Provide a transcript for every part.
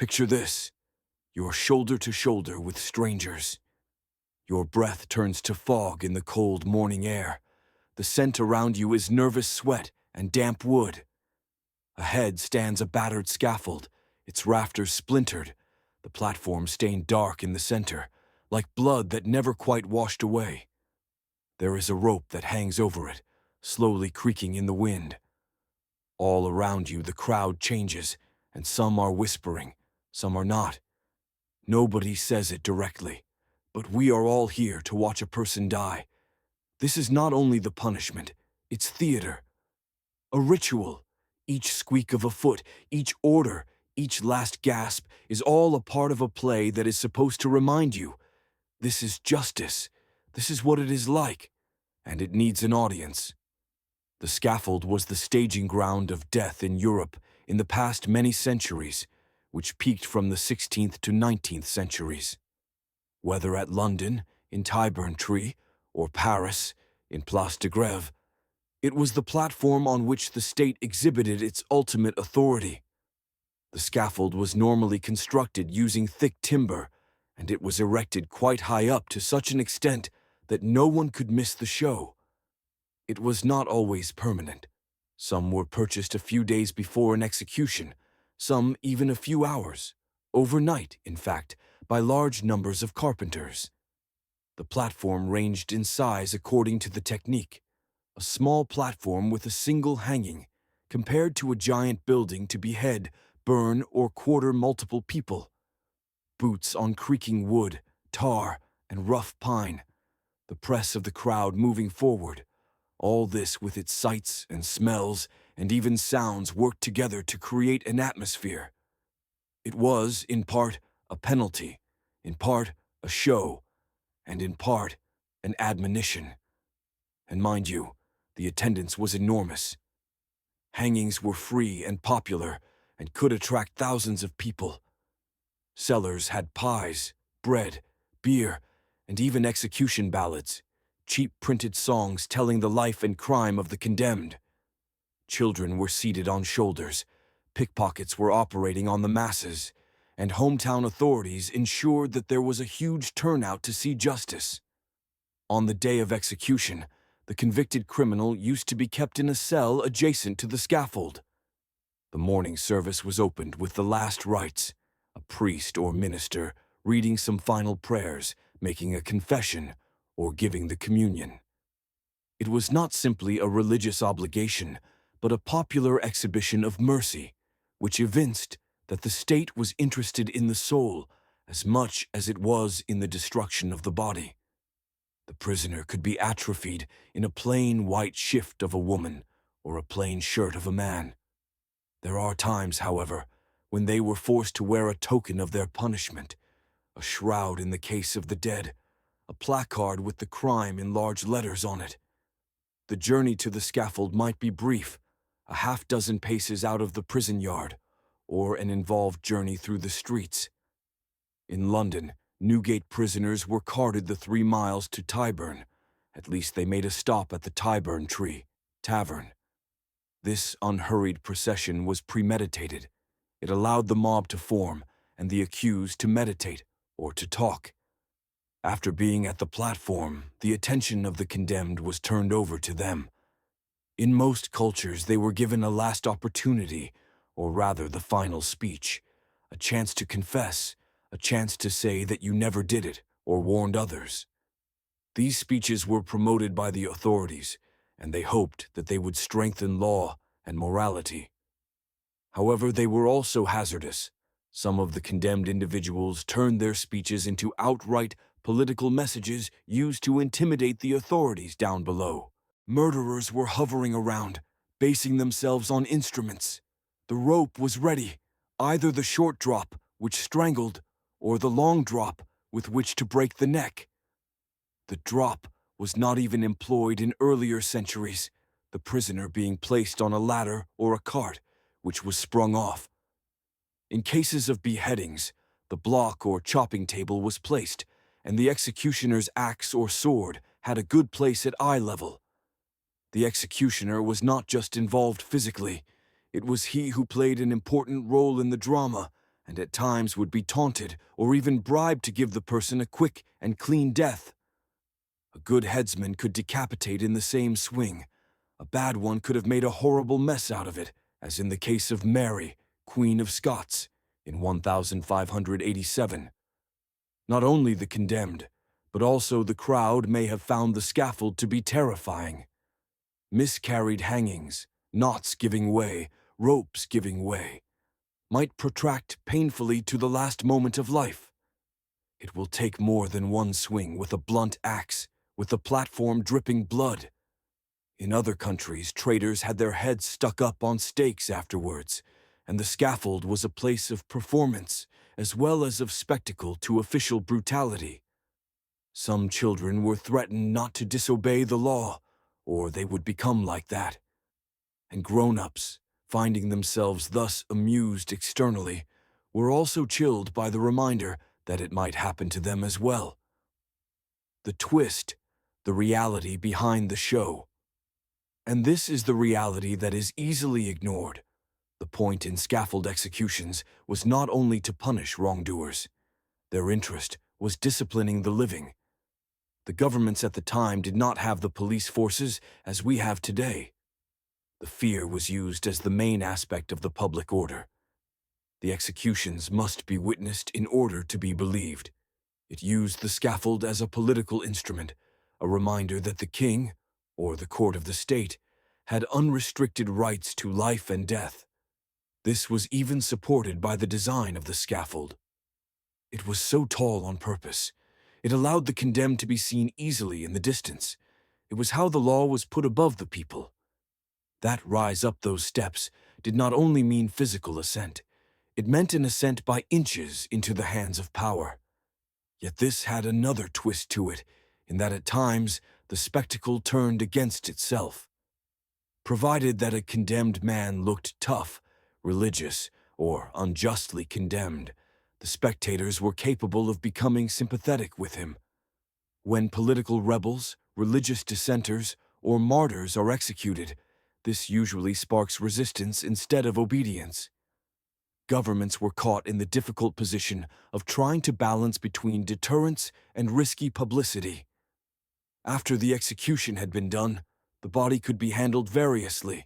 Picture this. You're shoulder to shoulder with strangers. Your breath turns to fog in the cold morning air. The scent around you is nervous sweat and damp wood. Ahead stands a battered scaffold, its rafters splintered, the platform stained dark in the center, like blood that never quite washed away. There is a rope that hangs over it, slowly creaking in the wind. All around you the crowd changes, and some are whispering, some are not. Nobody says it directly, but we are all here to watch a person die. This is not only the punishment, it's theater. A ritual. Each squeak of a foot, each order, each last gasp is all a part of a play that is supposed to remind you, this is justice, this is what it is like, and it needs an audience. The scaffold was the staging ground of death in Europe in the past many centuries, which peaked from the 16th to 19th centuries. Whether at London, in Tyburn Tree, or Paris, in Place de Grève, it was the platform on which the state exhibited its ultimate authority. The scaffold was normally constructed using thick timber, and it was erected quite high up to such an extent that no one could miss the show. It was not always permanent. Some were purchased a few days before an execution, some even a few hours, overnight, in fact, by large numbers of carpenters. The platform ranged in size according to the technique. A small platform with a single hanging, compared to a giant building to behead, burn, or quarter multiple people. Boots on creaking wood, tar, and rough pine. The press of the crowd moving forward. All this with its sights and smells and even sounds worked together to create an atmosphere. It was, in part, a penalty, in part, a show, and in part, an admonition. And mind you, the attendance was enormous. Hangings were free and popular and could attract thousands of people. Sellers had pies, bread, beer, and even execution ballads, cheap printed songs telling the life and crime of the condemned. Children were seated on shoulders, pickpockets were operating on the masses, and hometown authorities ensured that there was a huge turnout to see justice. On the day of execution, the convicted criminal used to be kept in a cell adjacent to the scaffold. The morning service was opened with the last rites, a priest or minister reading some final prayers, making a confession, or giving the communion. It was not simply a religious obligation, but a popular exhibition of mercy, which evinced that the state was interested in the soul as much as it was in the destruction of the body. The prisoner could be atrophied in a plain white shift of a woman or a plain shirt of a man. There are times, however, when they were forced to wear a token of their punishment, a shroud in the case of the dead, a placard with the crime in large letters on it. The journey to the scaffold might be brief, a half-dozen paces out of the prison yard, or an involved journey through the streets. In London, Newgate prisoners were carted the 3 miles to Tyburn. At least they made a stop at the Tyburn Tree Tavern. This unhurried procession was premeditated. It allowed the mob to form and the accused to meditate or to talk. After being at the platform, the attention of the condemned was turned over to them. In most cultures, they were given a last opportunity, or rather the final speech, a chance to confess, a chance to say that you never did it or warned others. These speeches were promoted by the authorities, and they hoped that they would strengthen law and morality. However, they were also hazardous. Some of the condemned individuals turned their speeches into outright political messages used to intimidate the authorities down below. Murderers were hovering around, basing themselves on instruments. The rope was ready, either the short drop, which strangled, or the long drop, with which to break the neck. The drop was not even employed in earlier centuries, the prisoner being placed on a ladder or a cart, which was sprung off. In cases of beheadings, the block or chopping table was placed, and the executioner's axe or sword had a good place at eye level. The executioner was not just involved physically, it was he who played an important role in the drama, and at times would be taunted or even bribed to give the person a quick and clean death. A good headsman could decapitate in the same swing. A bad one could have made a horrible mess out of it, as in the case of Mary, Queen of Scots, in 1587. Not only the condemned, but also the crowd may have found the scaffold to be terrifying. Miscarried hangings, knots giving way, ropes giving way, might protract painfully to the last moment of life. It will take more than one swing with a blunt axe, with the platform dripping blood. In other countries, traitors had their heads stuck up on stakes afterwards, and the scaffold was a place of performance as well as of spectacle to official brutality. Some children were threatened not to disobey the law, or they would become like that. And grown-ups, finding themselves thus amused externally, were also chilled by the reminder that it might happen to them as well. The twist, the reality behind the show. And this is the reality that is easily ignored. The point in scaffold executions was not only to punish wrongdoers. Their interest was disciplining the living. The governments at the time did not have the police forces as we have today. The fear was used as the main aspect of the public order. The executions must be witnessed in order to be believed. It used the scaffold as a political instrument, a reminder that the king, or the court of the state, had unrestricted rights to life and death. This was even supported by the design of the scaffold. It was so tall on purpose. It allowed the condemned to be seen easily in the distance. It was how the law was put above the people. That rise up those steps did not only mean physical ascent, it meant an ascent by inches into the hands of power. Yet this had another twist to it, in that at times the spectacle turned against itself. Provided that a condemned man looked tough, religious, or unjustly condemned, the spectators were capable of becoming sympathetic with him. When political rebels, religious dissenters, or martyrs are executed, this usually sparks resistance instead of obedience. Governments were caught in the difficult position of trying to balance between deterrence and risky publicity. After the execution had been done, the body could be handled variously.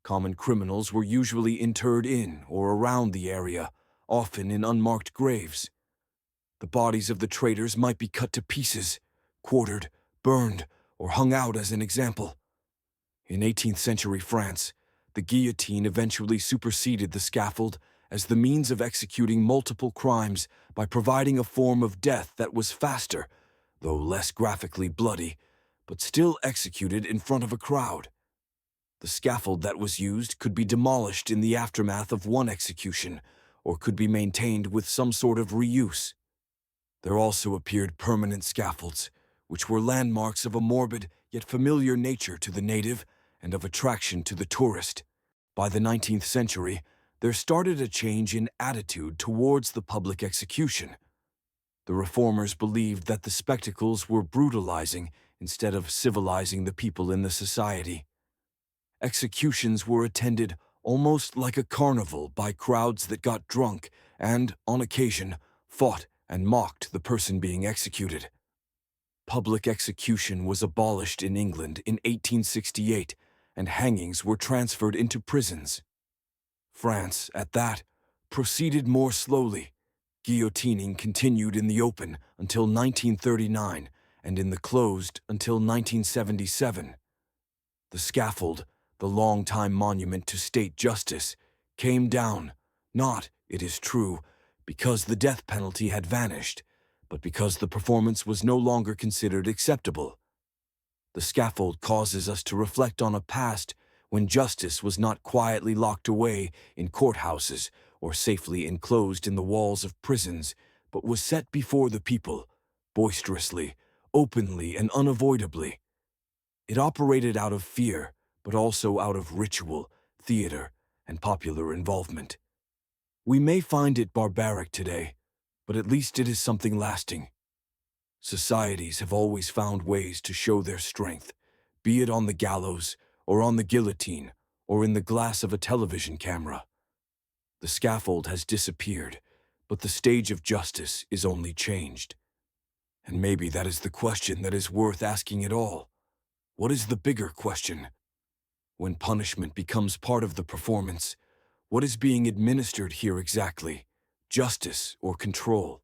Common criminals were usually interred in or around the area, often in unmarked graves. The bodies of the traitors might be cut to pieces, quartered, burned, or hung out as an example. In 18th century France, the guillotine eventually superseded the scaffold as the means of executing multiple crimes by providing a form of death that was faster, though less graphically bloody, but still executed in front of a crowd. The scaffold that was used could be demolished in the aftermath of one execution, or could be maintained with some sort of reuse. There also appeared permanent scaffolds, which were landmarks of a morbid yet familiar nature to the native and of attraction to the tourist. By the 19th century, there started a change in attitude towards the public execution. The reformers believed that the spectacles were brutalizing instead of civilizing the people in the society. Executions were attended almost like a carnival by crowds that got drunk and, on occasion, fought and mocked the person being executed. Public execution was abolished in England in 1868, and hangings were transferred into prisons. France, at that, proceeded more slowly. Guillotining continued in the open until 1939 and in the closed until 1977. The scaffold, the long-time monument to state justice, came down, not, it is true, because the death penalty had vanished, but because the performance was no longer considered acceptable. The scaffold causes us to reflect on a past when justice was not quietly locked away in courthouses or safely enclosed in the walls of prisons, but was set before the people, boisterously, openly, and unavoidably. It operated out of fear, but also out of ritual, theater, and popular involvement. We may find it barbaric today, but at least it is something lasting. Societies have always found ways to show their strength, be it on the gallows, or on the guillotine, or in the glass of a television camera. The scaffold has disappeared, but the stage of justice is only changed. And maybe that is the question that is worth asking at all. What is the bigger question? When punishment becomes part of the performance, what is being administered here exactly? Justice or control?